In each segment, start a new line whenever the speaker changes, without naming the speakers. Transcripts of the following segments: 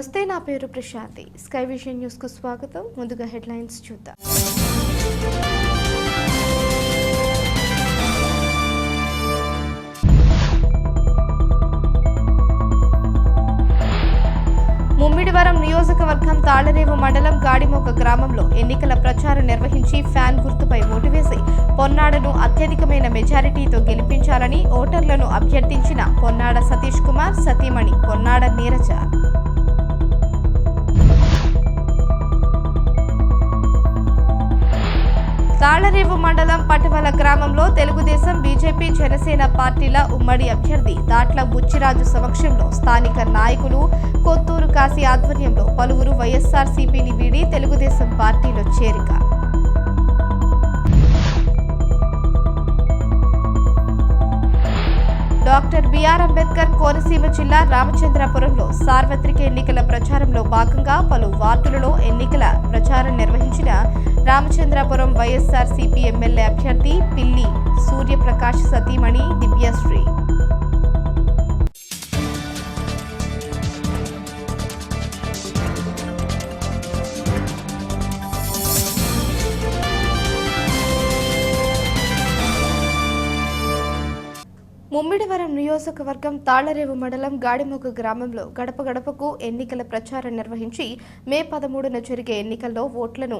నమస్తే, నా పేరు ప్రశాంతి. స్కై విజన్ న్యూస్ కు స్వాగతం. ముందుగా హెడ్లైన్స్ చూద్దాం. ముమ్మిడివరం నియోజకవర్గం తాళ్లరేవు మండలం గాడిమొక్క గ్రామంలో ఎన్నికల ప్రచారం నిర్వహించి ఫ్యాన్ గుర్తుపై ఓటు వేసి పొన్నాడను అత్యధికమైన మెజారిటీతో గెలిపించాలని ఓటర్లను అభ్యర్థించిన పొన్నాడ సతీష్ కుమార్ సతీమణి పొన్నాడ నీరజ. తాళ్లరేవు మండలం పటవల గ్రామంలో తెలుగుదేశం, బీజేపీ, జనసేన పార్టీల ఉమ్మడి అభ్యర్థి దాట్ల బుచ్చిరాజు సమక్షంలో స్థానిక నాయకులు కొత్తూరు కాశీ ఆధ్వర్యంలో పలువురు వైఎస్ఆర్సీపీని వీడి తెలుగుదేశం పార్టీలో చేరిక. డాక్టర్ బిఆర్ అంబేద్కర్ కోనసీమ జిల్లా రామచంద్రపురంలో సార్వత్రిక ఎన్నికల ప్రచారంలో భాగంగా పలు వార్డులలో ఎన్నికల ప్రచారం నిర్వహించిన రామచంద్రపురం వైఎస్ఆర్సీపీ ఎమ్మెల్యే అభ్యర్థి పిల్లి సూర్యప్రకాష్ సతీమణి దివ్యశ్రీ. ముమ్మిడివరం నియోజకవర్గం తాళ్లరేవు మండలం గాడిమొక్క గ్రామంలో గడప గడపకు ఎన్నికల ప్రచారం నిర్వహించి మే 13న జరిగే ఎన్నికల్లో ఓట్లను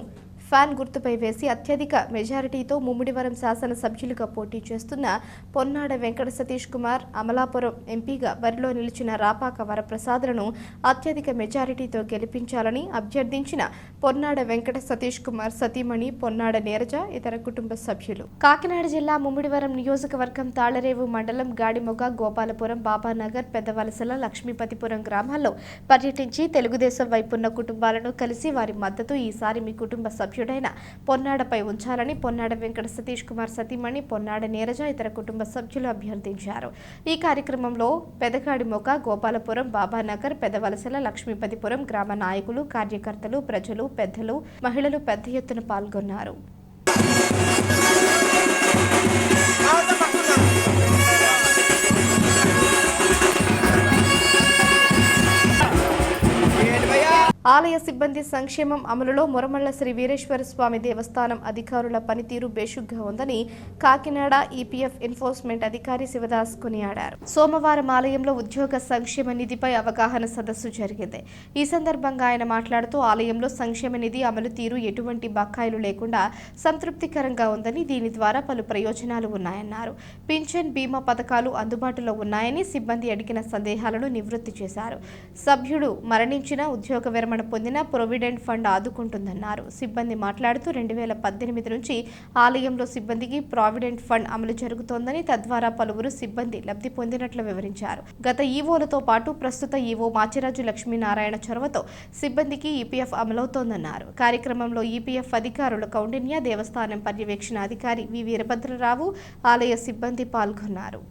ఫ్యాన్ గుర్తుపై వేసి అత్యధిక మెజారిటీతో ముమ్మిడివరం శాసనసభ్యులుగా పోటీ చేస్తున్న పొన్నాడ వెంకట సతీష్ కుమార్, అమలాపురం ఎంపీగా బరిలో నిలిచిన రాపాక వరప్రసాద్లను అత్యధిక మెజారిటీతో గెలిపించాలని అభ్యర్థించిన పొన్నాడ వెంకట సతీష్ కుమార్ సతీమణి పొన్నాడ నీరజ ఇతర కుటుంబ సభ్యులు. కాకినాడ జిల్లా ముమ్మిడివరం నియోజకవర్గం తాళ్లరేవు మండలం గాడిమొగ్గ, గోపాలపురం, బాబానగర్, పెద్దవలసల, లక్ష్మీపతిపురం గ్రామాల్లో పర్యటించి తెలుగుదేశం వైపున్న కుటుంబాలను కలిసి వారి మద్దతు ఈసారి మీ కుటుంబ సభ్యుడైన పొన్నాడపై ఉంచాలని పొన్నాడ వెంకట సతీష్ కుమార్ సతీమణి పొన్నాడ నీరజ ఇతర కుటుంబ సభ్యులు అభ్యర్థించారు. ఈ కార్యక్రమంలో పెదగాడిమొగ్గ, గోపాలపురం, బాబానగర్, పెద్దవలసల, లక్ష్మీపతిపురం గ్రామ నాయకులు, కార్యకర్తలు, ప్రజలు, పెద్దలు, మహిళలు పెద్ద ఎత్తున పాల్గొన్నారు. ఆలయ సిబ్బంది సంక్షేమం అమలులో మురమళ్ల శ్రీ వీరేశ్వర స్వామి దేవస్థానం అధికారుల పనితీరు బేషుగ్గా ఉందని కాకినాడ ఈపీఎఫ్ ఎన్ఫోర్స్మెంట్ అధికారి శివదాస్ కొనియాడారు. సోమవారం ఆలయంలో ఉద్యోగ సంక్షేమ నిధిపై అవగాహన సదస్సు జరిగింది. ఈ సందర్భంగా ఆయన మాట్లాడుతూ ఆలయంలో సంక్షేమ నిధి అమలు తీరు ఎటువంటి బకాయిలు లేకుండా సంతృప్తికరంగా ఉందని, దీని ద్వారా పలు ప్రయోజనాలు ఉన్నాయన్నారు. పింఛన్, బీమా పథకాలు అందుబాటులో ఉన్నాయని, సిబ్బంది అడిగిన సందేహాలను నివృత్తి చేశారు. సభ్యుడు మరణించిన, ఉద్యోగ విరమణ పొందిన ప్రొవిడెంట్ ఫండ్ ఆదుకుంటుందన్నారు. సిబ్బంది మాట్లాడుతూ 2018 నుంచి ఆలయంలో సిబ్బందికి ప్రావిడెంట్ ఫండ్ అమలు జరుగుతోందని, తద్వారా పలువురు సిబ్బంది లబ్ధి పొందినట్లు వివరించారు. గత ఈవోలతో పాటు ప్రస్తుత ఈవో మాచిరాజు లక్ష్మీనారాయణ చొరవతో సిబ్బందికి ఈపీఎఫ్ అమలవుతోందన్నారు. కార్యక్రమంలో ఈపీఎఫ్ అధికారులు కౌండిన్య, దేవస్థానం పర్యవేక్షణ అధికారి వి వీరభద్రరావు, ఆలయ సిబ్బంది పాల్గొన్నారు.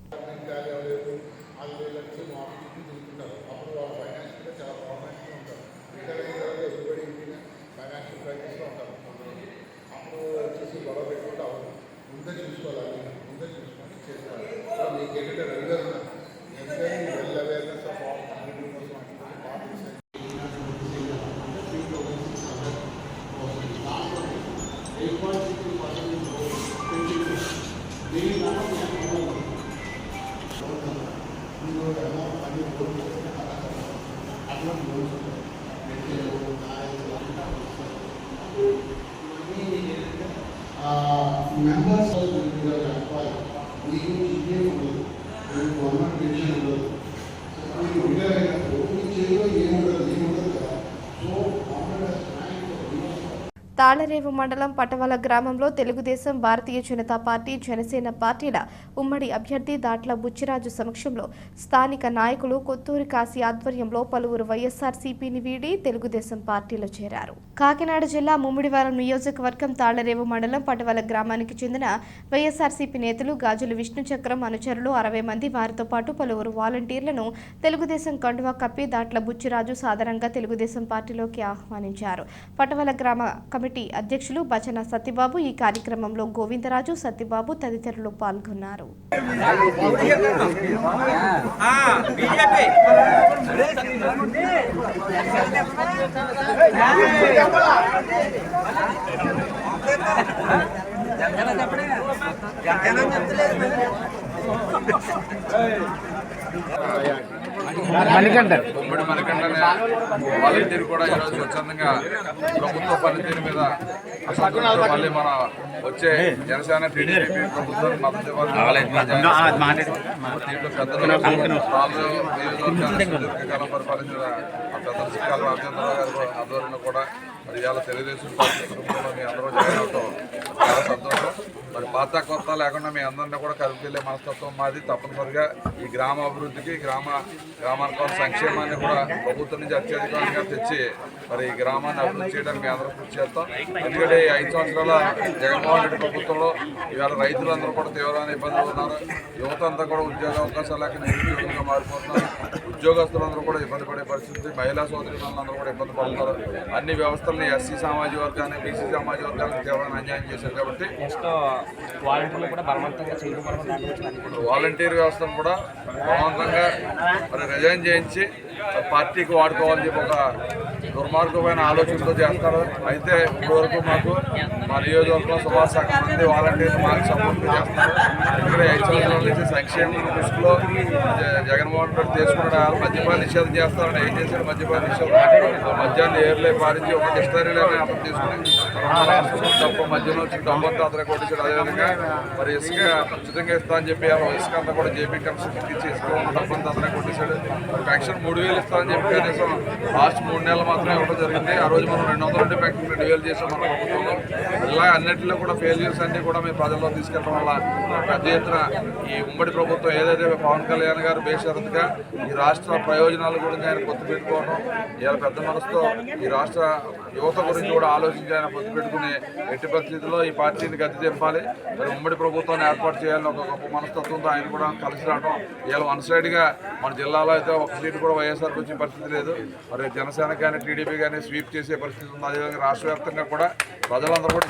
members of the employee, we give government pension. So we
Thallarevu మండలం పటవల గ్రామంలో తెలుగుదేశం, భారతీయ జనతా పార్టీ, జనసేన పార్టీల ఉమ్మడి అభ్యర్థి దాట్ల బుచ్చిరాజు సమక్షంలో స్థానిక నాయకులు కొత్తూరు కాశీ ఆధ్వర్యంలో పలువురు వైఎస్ఆర్సీపీని వీడి తెలుగుదేశం పార్టీలో చేరారు. కాకినాడ జిల్లా ముమ్మిడివరం నియోజకవర్గం తాళ్లరేవు మండలం పటవల గ్రామానికి చెందిన వైఎస్ఆర్సీపీ నేతలు గాజుల విష్ణుచక్రం అనుచరులు 60 మంది, వారితో పాటు పలువురు వాలంటీర్లను తెలుగుదేశం కండువా కప్పి దాట్ల బుచ్చిరాజు సాధారణంగా తెలుగుదేశం పార్టీలోకి ఆహ్వానించారు. పటవల గ్రామ కమిటీ అధ్యక్షులు భజన సత్యబాబు, ఈ కార్యక్రమంలో గోవిందరాజు, సత్యబాబు తదితరులు పాల్గొన్నారు.
ఉమ్మడి మణికంఠనే వాలంటీర్ కూడా ఈరోజు స్వచ్ఛందంగా ప్రభుత్వ పనితీరు మీద అసంతృప్తితో మళ్ళీ మన వచ్చే జనసేన టీడీపీ ప్రభుత్వానికి మద్దతు ఇవ్వాలని పరిపాలించిన పెద్దల శ్రీకాళ రామచంద్రరావు గారి ఆధ్వర్యంలో కూడా మరి ఇవాళ తెలుగుదేశం పార్టీ కుటుంబంలో మీ అందరూ జాయిన్ అవటం చాలా సంతోషం. మరి పాత కొత్త లేకుండా మీ అందరినీ కూడా కలుపుకెళ్లే మనస్తత్వం మాది. తప్పనిసరిగా ఈ గ్రామ అభివృద్ధికి గ్రామానికి సంక్షేమాన్ని కూడా ప్రభుత్వం నుంచి అత్యధికంగా తెచ్చి మరి ఈ గ్రామాన్ని అభివృద్ధి చేయడానికి మీ అందరూ కృషి చేస్తాం. ఎందుకంటే 5 సంవత్సరాల జగన్మోహన్ రెడ్డి ప్రభుత్వంలో ఇవాళ రైతులందరూ కూడా తీవ్రమైన ఇబ్బందులు ఉన్నారు. యువత అంతా కూడా ఉద్యోగ అవకాశాలు లేక నిరుద్యోగంగా మారిపోతున్నారు. ఉద్యోగస్తులందరూ కూడా ఇబ్బంది పడే పరిస్థితి, మహిళా సోదరులందరూ కూడా ఇబ్బంది పడుతున్నారు. అన్ని వ్యవస్థలని ఎస్సీ సామాజిక వర్గాన్ని, బీసీ సామాజిక వర్గానికి తీవ్రమైన అన్యాయం చేశారు. కాబట్టి వాలంటీర్ వ్యవస్థను కూడా బలవంతంగా మరి రిజైన్ చేయించి పార్టీకి వాడుకోవాలని చెప్పి ఒక దుర్మార్గమైన ఆలోచనతో చేస్తారు. అయితే ఇప్పటివరకు మాకు మా నియోజకవర్గంలో సుమారు సగం మంది వాలంటీర్లు మాకు సపోర్ట్ చేస్తారు. ఇక్కడ 5 సంవత్సరాల నుంచి సంక్షేమం దృష్టిలో జగన్మోహన్ రెడ్డి తీసుకున్న మద్యపాన నిషేధం చేస్తారని ఏం చేశారు? మద్యపాన నిషేధం మద్యాన్ని ఏర్లే పారించి ఒక డిస్టరీలోనే అతను తీసుకుని తప్ప మధ్యలో వచ్చి డబ్బంతా అతను కొట్టించాడు. అదేవిధంగా మరి ఇసుక ఉచితంగా ఇస్తా అని చెప్పి ఇసుక అంతా కూడా జేపీ కమిషన్ ఇచ్చి ఇసుక ఉన్న డబ్బంతా అతనే కొట్టించాడు. మరి పెన్షన్ 3,000 ఇస్తారని చెప్పి కనీసం లాస్ట్ 3 నెలలు మాత్రమే ఇవ్వడం జరిగింది. ఆ రోజు మనం 200 పెన్షన్ 2,000 చేసాం మన ప్రభుత్వంలో. ఇలా అన్నింటిలో కూడా ఫెయిల్యూర్స్ అన్ని కూడా మేము ప్రజల్లో తీసుకెళ్ళడం వల్ల పెద్ద ఎత్తున ఈ ఉమ్మడి ప్రభుత్వం ఏదైతే పవన్ కళ్యాణ్ గారు బేషరతుగా ఈ రాష్ట్ర ప్రయోజనాల గురించి ఆయన పొత్తు పెట్టుకోవడం, ఇలా పెద్ద మనసుతో ఈ రాష్ట్ర యువత గురించి కూడా ఆలోచించి ఆయన పొత్తు పెట్టుకుని ఎట్టి పరిస్థితుల్లో ఈ పార్టీని గతి తెంపాలి, మరి ఉమ్మడి ప్రభుత్వాన్ని ఏర్పాటు చేయాలని ఒక గొప్ప మనస్తత్వంతో ఆయన కూడా కలిసి రావడం. ఇలా వన్ సైడ్గా మన జిల్లాలో అయితే ఒక సీటు కూడా వైఎస్ఆర్కి వచ్చిన పరిస్థితి లేదు. మరి జనసేన కానీ టీడీపీ కానీ స్వీప్ చేసే పరిస్థితి ఉంది. అదేవిధంగా రాష్ట్ర వ్యాప్తంగా కూడా ప్రజలందరూ కూడా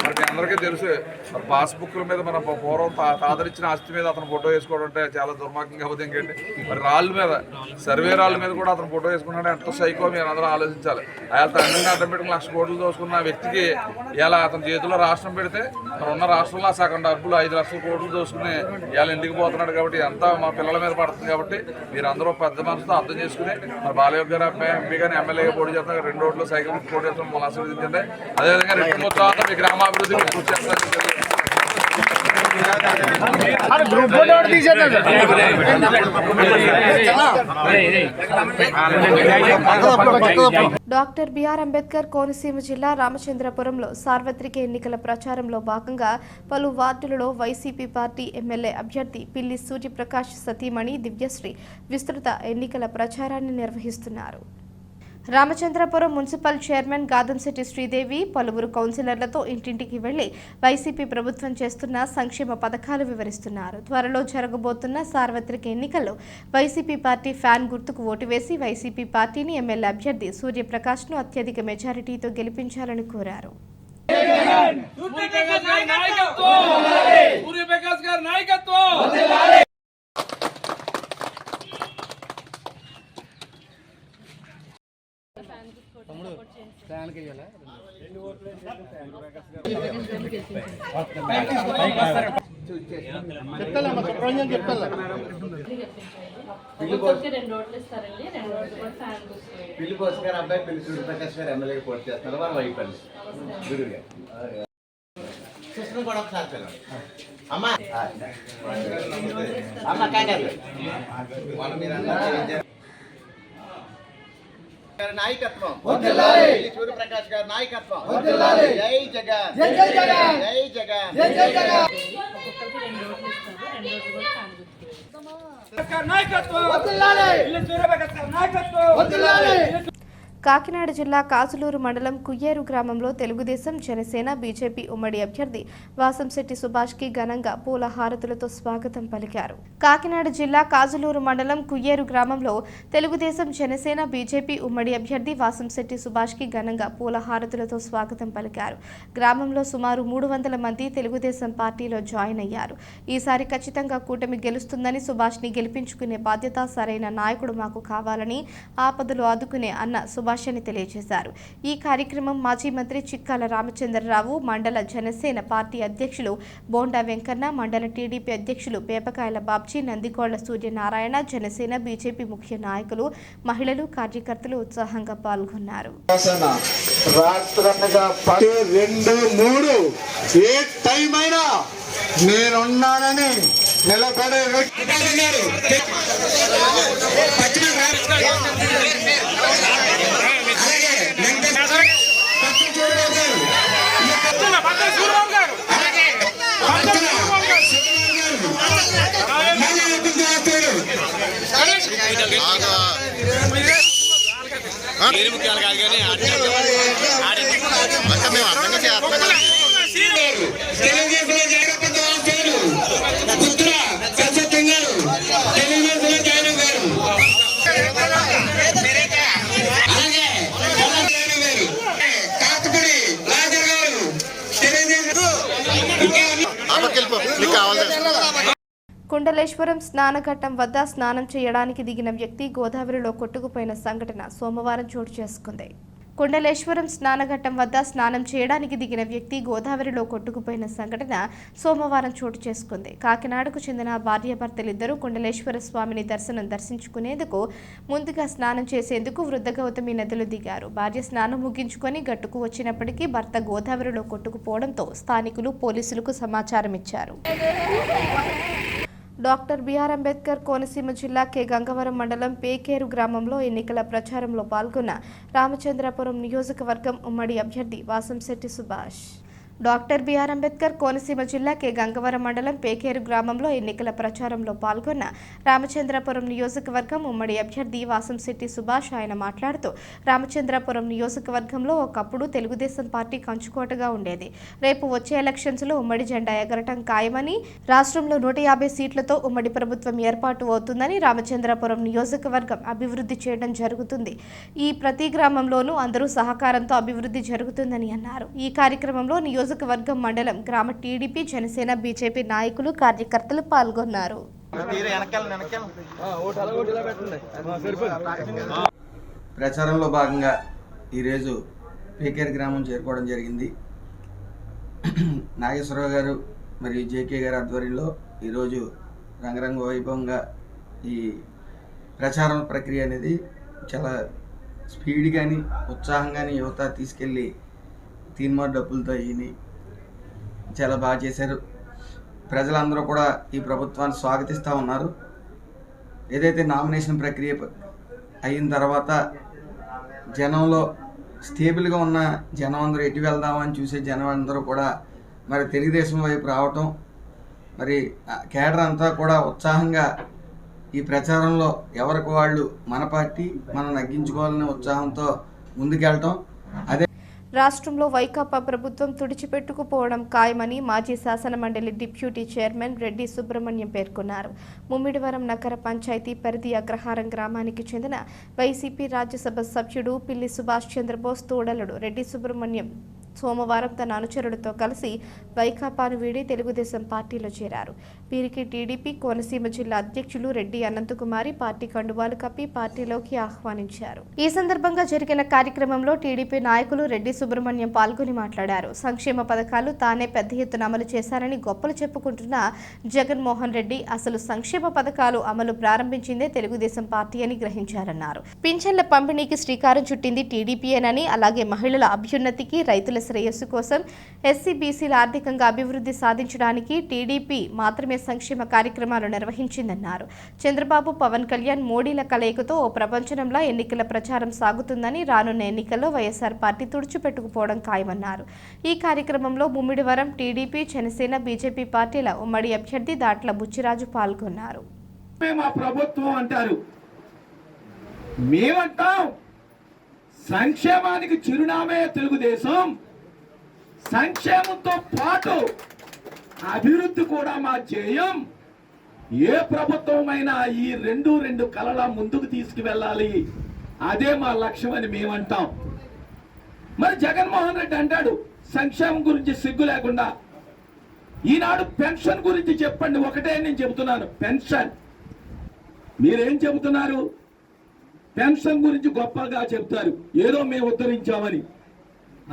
మరి మీ అందరికీ తెలుసు, మరి పాస్బుక్ల మీద మన పూర్వం తాదరిచ్చిన ఆస్తి మీద అతను ఫోటో వేసుకోవడం అంటే చాలా దుర్మార్గంగా అవుతుంది. ఇంకేంటి మరి రాళ్ళ మీద, సర్వే రాళ్ళ మీద కూడా అతను ఫోటో వేసుకున్నాడు. ఎంతో సైకో మీరు అందరూ ఆలోచించాలి. ఆయన తండ్రిని అడ్డం పెట్టుకుని 1,00,000 కోట్లు దోసుకున్న వ్యక్తికి ఇలా అతని చేతిలో రాష్ట్రం పెడితే మరి ఉన్న రాష్ట్రంలో సగం డబ్బులు 5,00,000 కోట్లు దోసుకుని ఇలా ఇంటికి పోతున్నాడు. కాబట్టి అంతా మా పిల్లల మీద పడుతుంది. కాబట్టి మీరు అందరూ పెద్ద మనసుతో అర్థం చేసుకుని మరి బాలయ్య గారు ఎంపీ కానీ ఎమ్మెల్యేగా పోటీ చేస్తున్నారు. 2 రోడ్లు సైకిల్ పోటీ చేస్తాం మళ్ళీ ఆశీర్వదించండి. అదేవిధంగా 2 మొత్తం మీ గ్రామాభివృద్ధికి కృషి చేస్తారని
డాక్టర్ బిఆర్ అంబేద్కర్ కోనసీమ జిల్లా రామచంద్రపురంలో సార్వత్రిక ఎన్నికల ప్రచారంలో భాగంగా పలు వార్డులలో వైసీపీ పార్టీ ఎమ్మెల్యే అభ్యర్థి పిల్లి సూర్యప్రకాష్ సతీమణి దివ్యశ్రీ విస్తృత ఎన్నికల ప్రచారాన్ని నిర్వహిస్తున్నారు. రామచంద్రపురం మున్సిపల్ చైర్మన్ గాదంశెట్టి శ్రీదేవి పలువురు కౌన్సిలర్లతో ఇంటింటికి వెళ్లి వైసీపీ ప్రభుత్వం చేస్తున్న సంక్షేమ పథకాలు వివరిస్తున్నారు. త్వరలో జరగబోతున్న సార్వత్రిక ఎన్నికల్లో వైసీపీ పార్టీ ఫ్యాన్ గుర్తుకు ఓటు వేసి వైసీపీ పార్టీని ఎమ్మెల్యే అభ్యర్థి సూర్యప్రకాష్ను అత్యధిక మెజారిటీతో గెలిపించాలని కోరారు.
పిల్లి బోస్ గారు అబ్బాయి పిల్లి సూర్యప్రకాష్ గారు ఎమ్మెల్యేకి పోటీ చేస్తున్నారు. వారు వైపల్లి గురువు గారు కృష్ణ కూడా ఒకసారి పిల్లలు అమ్మా అమ్మ కాంగారు నాయకత్వం సూర్యప్రకాష్ గారి నాయకత్వం. జై జగన్, జై జగన్, జై జగన్, జై జగన్.
కాకినాడ జిల్లా కాజులూరు మండలం కుయ్యేరు గ్రామంలో తెలుగుదేశం జనసేన బీజేపీ ఉమ్మడి అభ్యర్థి వాసంశెట్టి సుభాష్కి ఘనంగా పూల హారతులతో స్వాగతం పలికారు. కాకినాడ జిల్లా కాజులూరు మండలం కుయ్యేరు గ్రామంలో తెలుగుదేశం జనసేన బీజేపీ ఉమ్మడి అభ్యర్థి వాసంశెట్టి సుభాష్కి ఘనంగా పూల హారతులతో స్వాగతం పలికారు. గ్రామంలో సుమారు 300 మంది తెలుగుదేశం పార్టీలో జాయిన్ అయ్యారు. ఈసారి ఖచ్చితంగా కూటమి గెలుస్తుందని, సుభాష్ని గెలిపించుకునే బాధ్యత సరైన నాయకుడు మాకు కావాలని, ఆపదలు ఆదుకునే అన్న సుభాష్ అని తెలియజేశారు. ఈ కార్యక్రమం మాజీ మంత్రి చిక్కాల రామచంద్రరావు, మండల జనసేన పార్టీ అధ్యక్షులు బోండా వెంకన్న, మండల టీడీపీ అధ్యక్షులు పేపకాయల బాబ్జీ, నందిగోళ్ల సూర్యనారాయణ, జనసేన బీజేపీ ముఖ్య నాయకులు, మహిళలు, కార్యకర్తలు ఉత్సాహంగా పాల్గొన్నారు.
నేనున్నానని నిలబడే వ్యక్తి
కుండలేశ్వరం స్నానఘట్టం వద్ద స్నానం చేయడానికి దిగిన వ్యక్తి గోదావరిలో కొట్టుకుపోయిన సంఘటన సోమవారం చోటు చేసుకుంది. కుండలేశ్వరం స్నానఘట్టం వద్ద స్నానం చేయడానికి దిగిన వ్యక్తి గోదావరిలో కొట్టుకుపోయిన సంఘటన సోమవారం చోటు చేసుకుంది. కాకినాడకు చెందిన భార్యాభర్తలిద్దరూ కుండలేశ్వర స్వామిని దర్శించుకునేందుకు ముందుగా స్నానం చేసేందుకు వృద్ధ గౌతమి నదిలో దిగారు. భార్య స్నానం ముగించుకొని గట్టుకు వచ్చినప్పటికీ భర్త గోదావరిలో కొట్టుకుపోవడంతో స్థానికులు పోలీసులకు సమాచారం ఇచ్చారు. డాక్టర్ బిఆర్ అంబేద్కర్ కోనసీమ జిల్లా కె గంగవరం మండలం పేకేరు గ్రామంలో ఎన్నికల ప్రచారంలో పాల్గొన్న రామచంద్రపురం నియోజకవర్గం ఉమ్మడి అభ్యర్థి వాసంశెట్టి సుభాష్. డాక్టర్ బిఆర్ అంబేద్కర్ కోనసీమ జిల్లా కె గంగవరం మండలం పేకేరు గ్రామంలో ఎన్నికల ప్రచారంలో పాల్గొన్న రామచంద్రపురం నియోజకవర్గం ఉమ్మడి అభ్యర్థి వాసంశెట్టి సుభాష్. ఆయన మాట్లాడుతూ, రామచంద్రపురం నియోజకవర్గంలో ఒకప్పుడు తెలుగుదేశం పార్టీ కంచుకోటగా ఉండేది. రేపు వచ్చే ఎలక్షన్స్లో ఉమ్మడి జెండా ఎగరటం ఖాయమని, రాష్ట్రంలో 150 సీట్లతో ఉమ్మడి ప్రభుత్వం ఏర్పాటు అవుతుందని, రామచంద్రపురం నియోజకవర్గం అభివృద్ధి చేయడం జరుగుతుంది. ఈ ప్రతి గ్రామంలోనూ అందరూ సహకారంతో అభివృద్ధి జరుగుతుందని అన్నారు. ఈ కార్యక్రమంలో నియోజకవర్గం మండలం గ్రామ టీడీపీ, జనసేన, బీజేపీ నాయకులు, కార్యకర్తలు పాల్గొన్నారు.
ప్రచారంలో భాగంగా ఈరోజు పేకేరు గ్రామం చేరుకోవడం జరిగింది. నాగేశ్వరరావు గారు మరియు జేకే గారి ఆధ్వర్యంలో ఈరోజు రంగరంగ వైభవంగా ఈ ప్రచారం ప్రక్రియ అనేది చాలా స్పీడ్ కానీ ఉత్సాహంగాని యువత తీసుకెళ్ళి తీన్మార్ డబ్బులతో ఈయన చాలా బాగా చేశారు. ప్రజలందరూ కూడా ఈ ప్రభుత్వాన్ని స్వాగతిస్తూ ఉన్నారు. ఏదైతే నామినేషన్ ప్రక్రియ అయిన తర్వాత జనంలో స్టేబుల్గా ఉన్న జనం అందరూ ఎటు వెళ్దామని చూసే జనం అందరూ కూడా మరి తెలుగుదేశం వైపు రావటం, మరి కేడర్ అంతా కూడా ఉత్సాహంగా ఈ ప్రచారంలో ఎవరికి వాళ్ళు మన పార్టీ మనం నగ్గించుకోవాలనే ఉత్సాహంతో ముందుకెళ్ళటం. అదే
రాష్ట్రంలో వైకాపా ప్రభుత్వం తుడిచిపెట్టుకుపోవడం ఖాయమని మాజీ శాసనమండలి డిప్యూటీ చైర్మన్ రెడ్డి సుబ్రహ్మణ్యం పేర్కొన్నారు. ముమ్మిడివరం నగర పంచాయతీ పరిధి అగ్రహారం గ్రామానికి చెందిన వైసీపీ రాజ్యసభ సభ్యుడు పిల్లి సుభాష్ చంద్రబోస్ తోడలుడు రెడ్డి సుబ్రహ్మణ్యం సోమవారం తన అనుచరులతో కలిసి వైకాపాను వీడి తెలుగుదేశం పార్టీలో చేరారు. వీరికి టీడీపీ కోనసీమ జిల్లా అధ్యక్షులు రెడ్డి అనంతకుమారి పార్టీ కండువాలు కప్పి పార్టీలోకి ఆహ్వానించారు. ఈ సందర్భంగా జరిగిన కార్యక్రమంలో టీడీపీ నాయకులు రెడ్డి సుబ్రహ్మణ్యం పాల్గొని మాట్లాడారు. సంక్షేమ పథకాలు తానే పెద్ద ఎత్తున అమలు చేశారని గొప్పలు చెప్పుకుంటున్న జగన్మోహన్ రెడ్డి అసలు సంక్షేమ పథకాలు అమలు ప్రారంభించిందే తెలుగుదేశం పార్టీ అని గ్రహించారన్నారు. పింఛన్ల పంపిణీకి శ్రీకారం చుట్టింది టీడీపీయేనని, అలాగే మహిళల అభ్యున్నతికి, రైతుల శ్రేయస్సు కోసం, ఎస్సీ బీసీల ఆర్థికంగా అభివృద్ధి సాధించడానికి టీడీపీ మాత్రమే సంక్షేమ కార్యక్రమాలు నిర్వహించిందన్నారు. చంద్రబాబు, పవన్ కళ్యాణ్, మోడీల కలయికతో ఓ ప్రపంచంలా ఎన్నికల ప్రచారం సాగుతుందని, రానున్న ఎన్నికల్లో వైఎస్ఆర్ పార్టీ తుడిచిపెట్టుకుపోవడం ఖాయమన్నారు. ఈ కార్యక్రమంలో ముమ్మిడివరం టీడీపీ, జనసేన, బీజేపీ పార్టీల ఉమ్మడి అభ్యర్థి దాట్ల బుచ్చిరాజు పాల్గొన్నారు.
మా ప్రభుత్వం అంటారు, మేమంటాం సంక్షేమానికి చిరునామే తెలుగుదేశం. సంక్షేమంతో పాటు అభివృద్ధి కూడా మా ధ్యేయం. ఏ ప్రభుత్వమైనా ఈ రెండు కలల ముందుకు తీసుకువెళ్ళాలి, అదే మా లక్ష్యం అని మేమంటాం. మరి జగన్మోహన్ రెడ్డి అంటాడు సంక్షేమం గురించి సిగ్గు లేకుండా. ఈనాడు పెన్షన్ గురించి చెప్పండి. ఒకటే నేను చెబుతున్నాను, పెన్షన్. మీరేం చెబుతున్నారు? పెన్షన్ గురించి గొప్పగా చెప్తారు, ఏదో మేము ఉద్ధరించామని.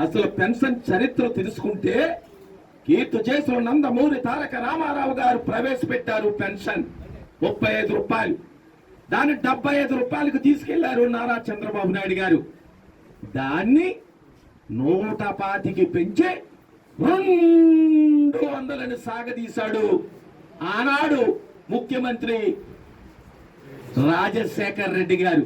అసలు పెన్షన్ చరిత్ర తెలుసుకుంటే కీర్తి చేసిన నందమూరి తారక రామారావు గారు ప్రవేశపెట్టారు పెన్షన్ 35 రూపాయలు. దాన్ని 75 రూపాయలకు తీసుకెళ్లారు నారా చంద్రబాబు నాయుడు గారు. దాన్ని 125కి పెంచి 200 సాగదీశాడు ఆనాడు ముఖ్యమంత్రి రాజశేఖర్ రెడ్డి గారు.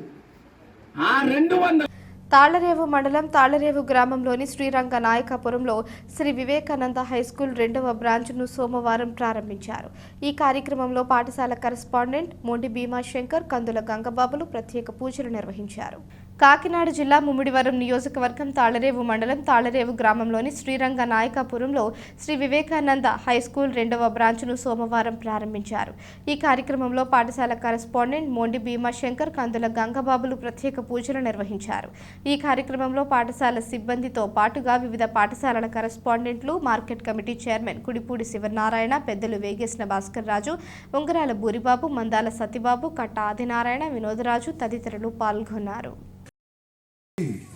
ఆ 200
తాళ్లరేవు మండలం తాళ్లరేవు గ్రామంలోని శ్రీరంగ నాయకాపురంలో శ్రీ వివేకానంద హైస్కూల్ 2వ బ్రాంచ్ను సోమవారం ప్రారంభించారు. ఈ కార్యక్రమంలో పాఠశాల కరెస్పాండెంట్ మొండి భీమాశంకర్, కందుల గంగబాబులు ప్రత్యేక పూజలు నిర్వహించారు. కాకినాడ జిల్లా ముమ్మిడివరం నియోజకవర్గం తాళ్లరేవు మండలం తాళ్లరేవు గ్రామంలోని శ్రీరంగ నాయకాపురంలో శ్రీ వివేకానంద హైస్కూల్ 2వ బ్రాంచ్ను సోమవారం ప్రారంభించారు. ఈ కార్యక్రమంలో పాఠశాల కరెస్పాండెంట్ మొండి భీమాశంకర్, కందుల గంగబాబులు ప్రత్యేక పూజలు నిర్వహించారు. ఈ కార్యక్రమంలో పాఠశాల సిబ్బందితో పాటుగా వివిధ పాఠశాలల కరెస్పాండెంట్లు, market committee chairman Kudipudi Sivanarayana, పెద్దలు వేగేసిన భాస్కర్ రాజు, ఉంగరాల బూరిబాబు, మందాల సత్యబాబు, కట్ట ఆదినారాయణ, వినోదరాజు తదితరులు పాల్గొన్నారు.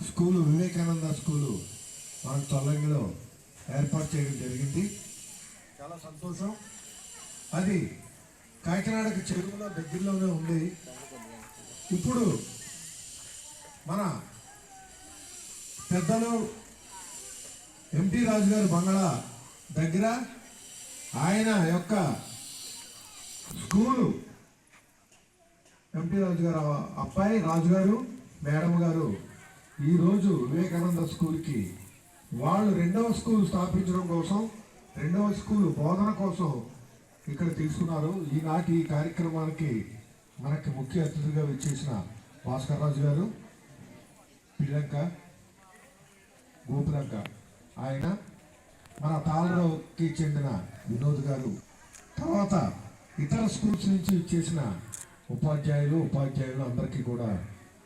స్కూలు వివేకానంద స్కూలు మన తొల్లంగిలో ఏర్పాటు చేయడం జరిగింది. చాలా సంతోషం. అది కాకినాడకి చెరువుల దగ్గరలోనే ఉంది. ఇప్పుడు మన పెద్దలు ఎంపీ రాజు గారి బంగళా దగ్గర ఆయన యొక్క స్కూలు, ఎంపీ రాజు గారు అబ్బాయి రాజు గారు, మేడం గారు ఈరోజు వివేకానంద స్కూల్కి వాళ్ళు 2వ స్కూల్ స్థాపించడం కోసం, 2వ స్కూల్ బోధన కోసం ఇక్కడ తీసుకున్నారు. ఈనాటి ఈ కార్యక్రమానికి మనకి ముఖ్య అతిథిగా విచ్చేసిన భాస్కర్ రాజు గారు, పిల్లంక గోపులంక ఆయన, మన తాళరావుకి చెందిన వినోద్ గారు, తర్వాత ఇతర స్కూల్స్ నుంచి విచ్చేసిన ఉపాధ్యాయులు అందరికీ కూడా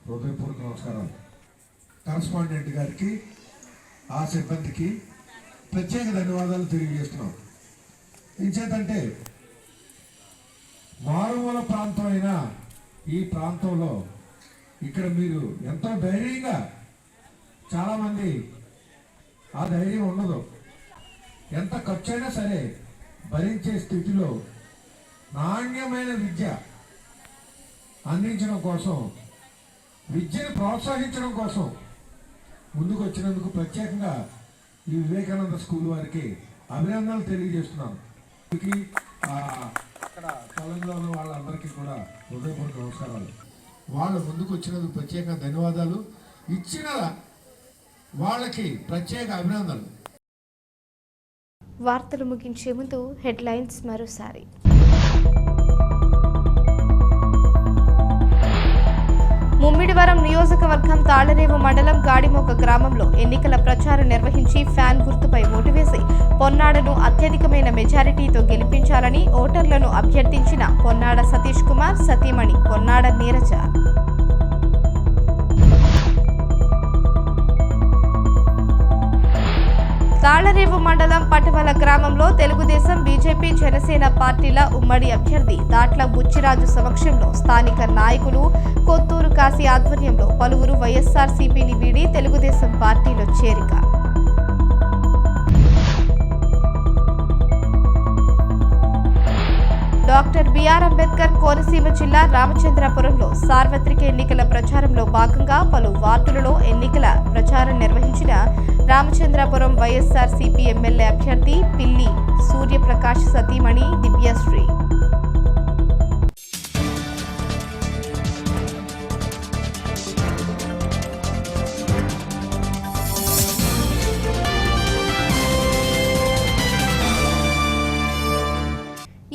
హృదయపూర్వక నమస్కారాలు. కరస్పాండెంట్ గారికి, ఆ సిబ్బందికి ప్రత్యేక ధన్యవాదాలు తెలియజేస్తున్నాం. ఇంచేతంటే మారుమూల ప్రాంతం అయిన ఈ ప్రాంతంలో ఇక్కడ మీరు ఎంతో ధైర్యంగా, చాలామంది ఆ ధైర్యం ఉండదు, ఎంత ఖర్చు అయినా సరే భరించే స్థితిలో నాణ్యమైన విద్య అందించడం కోసం, విద్యను ప్రోత్సహించడం కోసం ముందుకు వచ్చినందుకు ప్రత్యేకంగా ఈ వివేకానంద స్కూల్ వారికి అభినందనలు తెలియజేస్తున్నాను. అక్కడ పొలంలో ఉన్న వాళ్ళందరికీ కూడా హృదయపూర్వక నమస్కారాలు. వాళ్ళు ముందుకు వచ్చినందుకు ప్రత్యేక ధన్యవాదాలు. ఇచ్చిన వాళ్ళకి ప్రత్యేక అభినందనలు.
వార్తలు ముగించే ముందు హెడ్లైన్స్ మరోసారి. ముమ్మిడివరం నియోజకవర్గం తాళ్లరేవు మండలం గాడిమొక్క గ్రామంలో ఎన్నికల ప్రచారం నిర్వహించి ఫ్యాన్ గుర్తుపై ఓటు వేసి పొన్నాడను అత్యధికమైన మెజారిటీతో గెలిపించాలని ఓటర్లను అభ్యర్థించిన పొన్నాడ సతీష్ కుమార్ సతీమణి పొన్నాడ నీరజ. తాళ్లరేవు మండలం పటవల గ్రామంలో తెలుగుదేశం, బీజేపీ, జనసేన పార్టీల ఉమ్మడి అభ్యర్థి దాట్ల బుచ్చిరాజు సమక్షంలో స్థానిక నాయకులు కొత్తూరు కాశీ ఆధ్వర్యంలో పలువురు వైఎస్ఆర్సీపీని వీడి తెలుగుదేశం పార్టీలో చేరిక. డాక్టర్ బిఆర్ అంబేద్కర్ కోనసీమ జిల్లా రామచంద్రపురంలో సార్వత్రిక ఎన్నికల ప్రచారంలో భాగంగా పలు వార్డులలో ఎన్నికల ప్రచారం నిర్వహించిన రామచంద్రపురం వైఎస్ఆర్సీపీ ఎమ్మెల్యే అభ్యర్థి పిల్లి సూర్యప్రకాష్ సతీమణి దివ్యశ్రీ.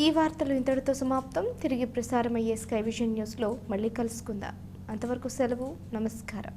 ఈ వార్తలు ఇంతటితో సమాప్తం. తిరిగి ప్రసారమయ్యే స్కై విజన్ న్యూస్లో మళ్ళీ కలుసుకుందాం. అంతవరకు సెలవు. నమస్కారం.